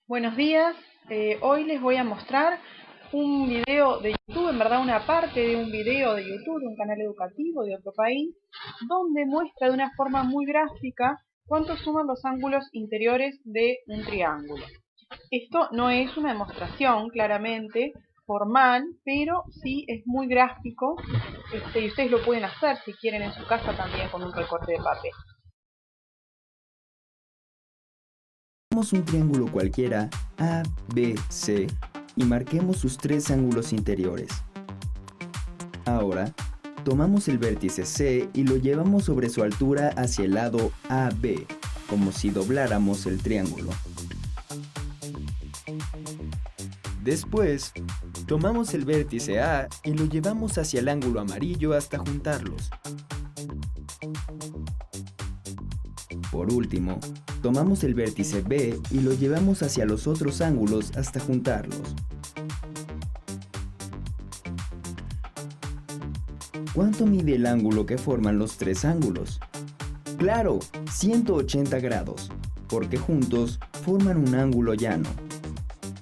Buenos días, hoy les voy a mostrar un video de YouTube, en verdad una parte de un video de YouTube, de un canal educativo de otro país, donde muestra de una forma muy gráfica cuánto suman los ángulos interiores de un triángulo. Esto no es una demostración claramente formal, pero sí es muy gráfico, y ustedes lo pueden hacer si quieren en su casa también con un recorte de papel. Tomemos un triángulo cualquiera, A, B, C, y marquemos sus tres ángulos interiores. Ahora, tomamos el vértice C y lo llevamos sobre su altura hacia el lado AB, como si dobláramos el triángulo. Después, tomamos el vértice A y lo llevamos hacia el ángulo amarillo hasta juntarlos. Por último, tomamos el vértice B y lo llevamos hacia los otros ángulos hasta juntarlos. ¿Cuánto mide el ángulo que forman los tres ángulos? ¡Claro! 180 grados, porque juntos forman un ángulo llano.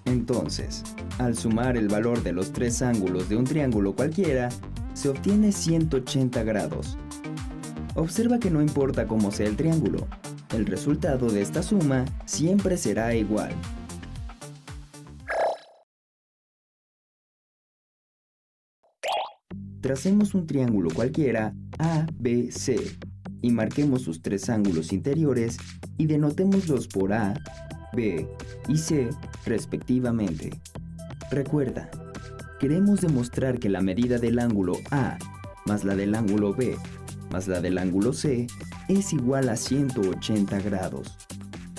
Entonces, al sumar el valor de los tres ángulos de un triángulo cualquiera, se obtiene 180 grados. Observa que no importa cómo sea el triángulo, el resultado de esta suma siempre será igual. Tracemos un triángulo cualquiera, ABC, y marquemos sus tres ángulos interiores y denotémoslos por A, B y C respectivamente. Recuerda, queremos demostrar que la medida del ángulo A más la del ángulo B más la del ángulo C es igual a 180 grados.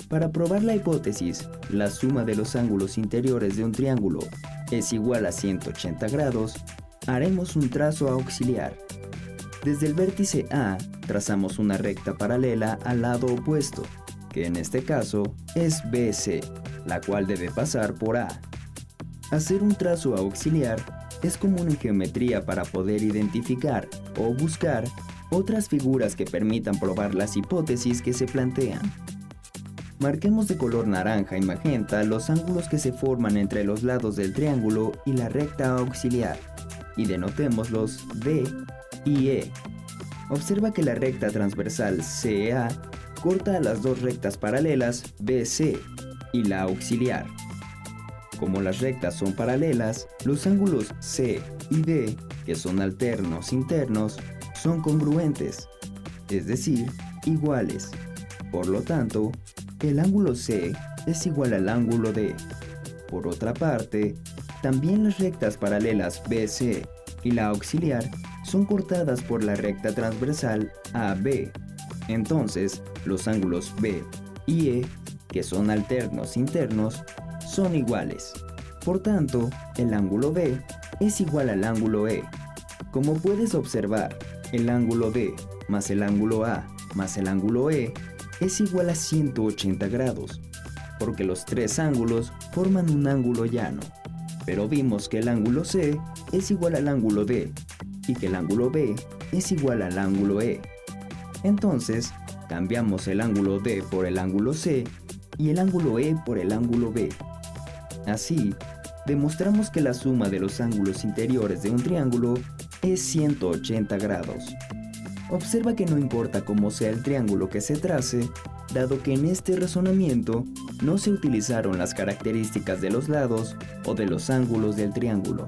Para probar la hipótesis, la suma de los ángulos interiores de un triángulo es igual a 180 grados, haremos un trazo auxiliar. Desde el vértice A, trazamos una recta paralela al lado opuesto, que en este caso es BC, la cual debe pasar por A. Hacer un trazo auxiliar es común en geometría para poder identificar o buscar otras figuras que permitan probar las hipótesis que se plantean. Marquemos de color naranja y magenta los ángulos que se forman entre los lados del triángulo y la recta auxiliar, y denotémoslos D y E. Observa que la recta transversal CA corta a las dos rectas paralelas BC y la auxiliar. Como las rectas son paralelas, los ángulos C y D, que son alternos internos, son congruentes, es decir, iguales. Por lo tanto, el ángulo C es igual al ángulo D. Por otra parte, también las rectas paralelas BC y la auxiliar son cortadas por la recta transversal AB. Entonces, los ángulos B y E, que son alternos internos, son iguales. Por tanto, el ángulo B es igual al ángulo E. Como puedes observar, el ángulo D más el ángulo A más el ángulo E es igual a 180 grados, porque los tres ángulos forman un ángulo llano. Pero vimos que el ángulo C es igual al ángulo D y que el ángulo B es igual al ángulo E. Entonces, cambiamos el ángulo D por el ángulo C y el ángulo E por el ángulo B. Así, demostramos que la suma de los ángulos interiores de un triángulo es 180 grados. Observa que no importa cómo sea el triángulo que se trace, dado que en este razonamiento no se utilizaron las características de los lados o de los ángulos del triángulo.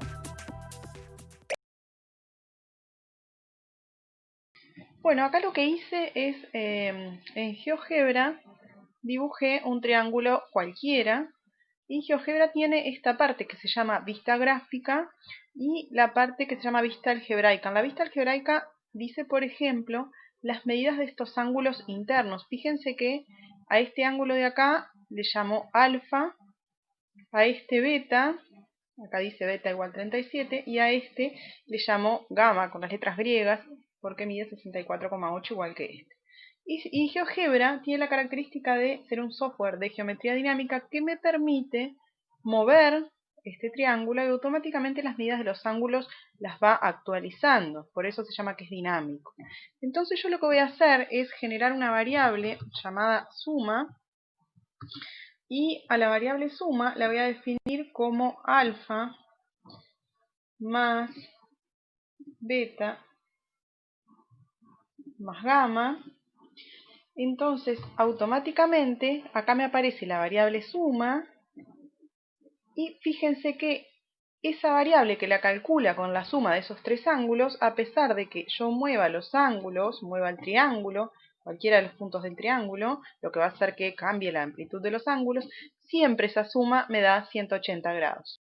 Bueno, acá lo que hice es, en GeoGebra, dibujé un triángulo cualquiera, y GeoGebra tiene esta parte que se llama vista gráfica y la parte que se llama vista algebraica. En la vista algebraica dice, por ejemplo, las medidas de estos ángulos internos. Fíjense que a este ángulo de acá le llamo alfa, a este beta, acá dice beta igual 37, y a este le llamo gamma con las letras griegas, porque mide 64,8 igual que este. Y GeoGebra tiene la característica de ser un software de geometría dinámica que me permite mover este triángulo y automáticamente las medidas de los ángulos las va actualizando. Por eso se llama que es dinámico. Entonces yo lo que voy a hacer es generar una variable llamada suma, Y a la variable suma la voy a definir como alfa más beta más gamma. Entonces, automáticamente, acá me aparece la variable suma. Y fíjense que esa variable que la calcula con la suma de esos tres ángulos, a pesar de que yo mueva los ángulos, mueva el triángulo, cualquiera de los puntos del triángulo, lo que va a hacer que cambie la amplitud de los ángulos, siempre esa suma me da 180 grados.